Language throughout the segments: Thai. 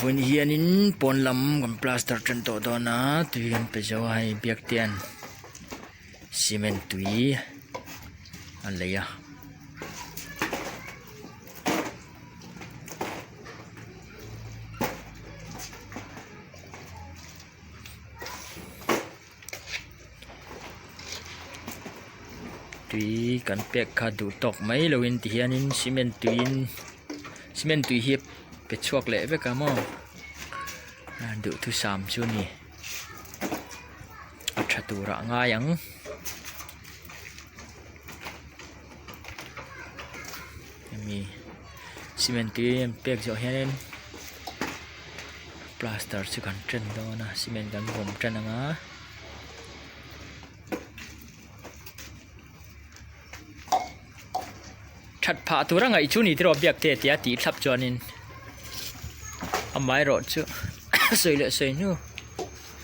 วันเฮียนินปนลำกับพลาสเตอร์จนโตโตนะตุยกันไปเจ้าให้เบียกเตียนซีเมนต์ตุยอะไรอะตุยกันเปียกขาดูตกไหมเราเห็นที่เฮียนินซีเมนต์ตุยเฮียเป็ดชวกเละไปกันมั้งดูทุกสามชุดนี่อัจฉริยะง่ายยังมีซีเมนต์ที่เปียกเจาะเห็นพลาสเตอร์สุกันเทรนด์นะซีเมนต์กันผมเทรนด์นะชัดผ่าตัวร่างไอชุดนี้ที่เราเปียกเตะที่ตีทับจอนินทำไมรอดจ้ะสวยเลยสวยนู่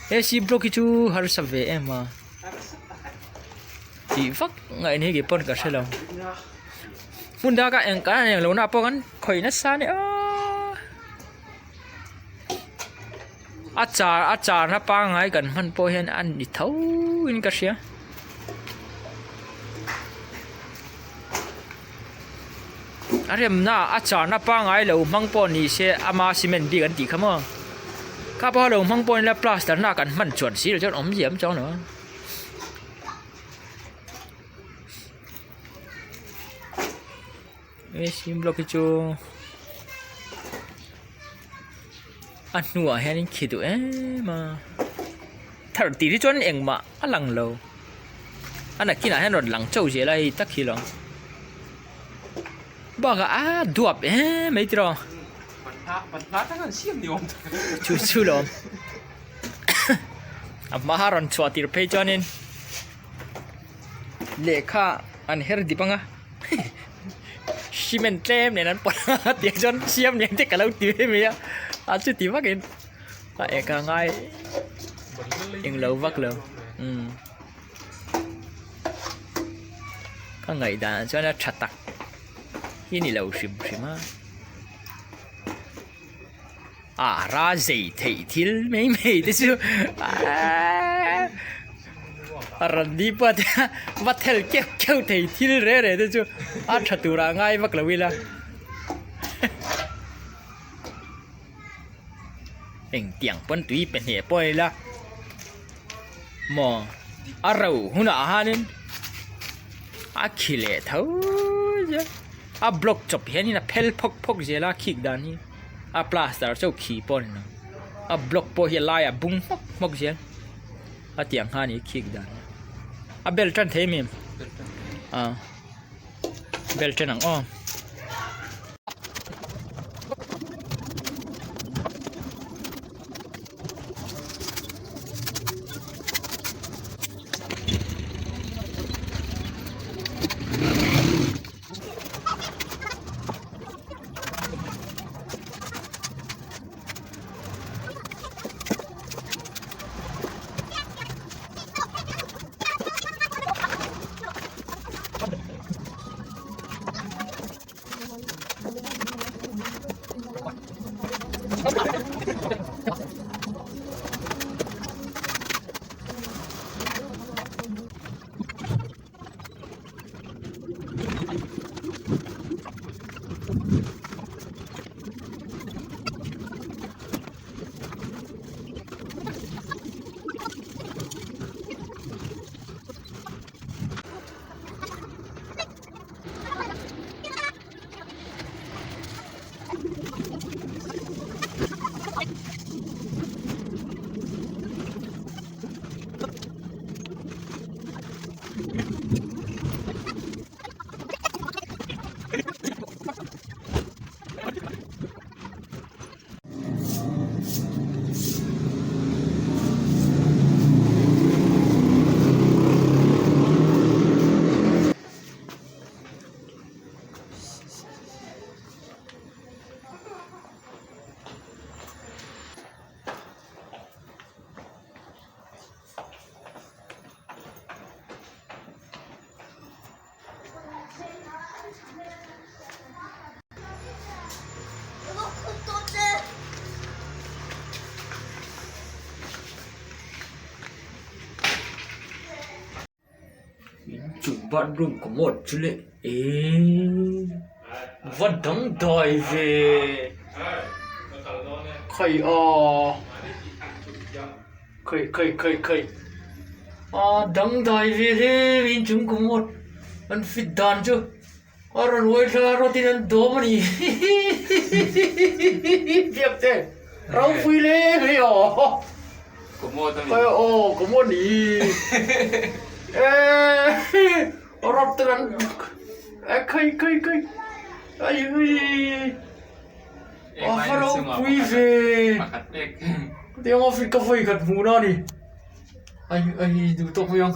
เอซีบล็อกitu harus sampai mah di fak nggak ini gipon kasih lah bunda kak yang kan yang lawan apa kan koi nasa nih acar apa ngai kan man pohen an di tahu ini kasih ya ada mana acar apa ngai lawan mang pon ni se ama simen di kan di kamuข้าพเจ้าลงพังปนและปลาสตาร์น่ากันมันชวนสีเราจะอมเยี่ยมจ้องเหรอเอ้ชิมบล็อกจูอันนัวเห็นคิดดูมาถ้าตีที่จวนเองมาอันหลังเราอันนั้นกินอะไรให้รถหลังเจ้าเสียอะไรตักขี้หรอบอกอ่ะดวบไม่ตรอปัดพลาดทั้งนั้นเชี่ยมดิวชูลมมาหารันสวัสดีเพย์จอนินเลขาอันเฮร์ดิปังอะซีเมนต์เต็มเนี่ยนั้นปนเตียจนเชี่ยมเนี่ยที่กำลังตีไม่มีอะอาจจะตีว่ากินเอกง่ายยังเล่าวักเล่าก็ไงด่าจนชัดตักยี่นี่เล่าชิมมาราใจถี่ทิลไม่ที่สุดรันดีปัดวัดเทลเกี่ยวถี่ทิลเร่ที่สุดชัดตัวง่ายมากเลยวิละเอ็งเตียงปนตุยเป็นเหตุป่วยละมอเราหุ่นอาหารนี่ขี้เละเท่าจ้ะบล็อกจบเห็นนี่นะเพลพกเจล่าคิกดานี่ปลาสเตอร์เจ้าขี้ปนนะบล็อกโปเฮลายบุ้งมกเสียเตียงหานี่คิกดานเบลชันเทมิมเบลชันนังอ้อ bathroom commode chule what dang doi ve khai khai dang doi ve he in chung commode an fit dan chu aron woi ra rotin an do mani tiap te rau phui le he Cũng mua tao ơi có muốn đi rót tên cây ai ơi phát đâu quý về tiếng ông phi cà phê gật mù đó đi ai đủ tóc không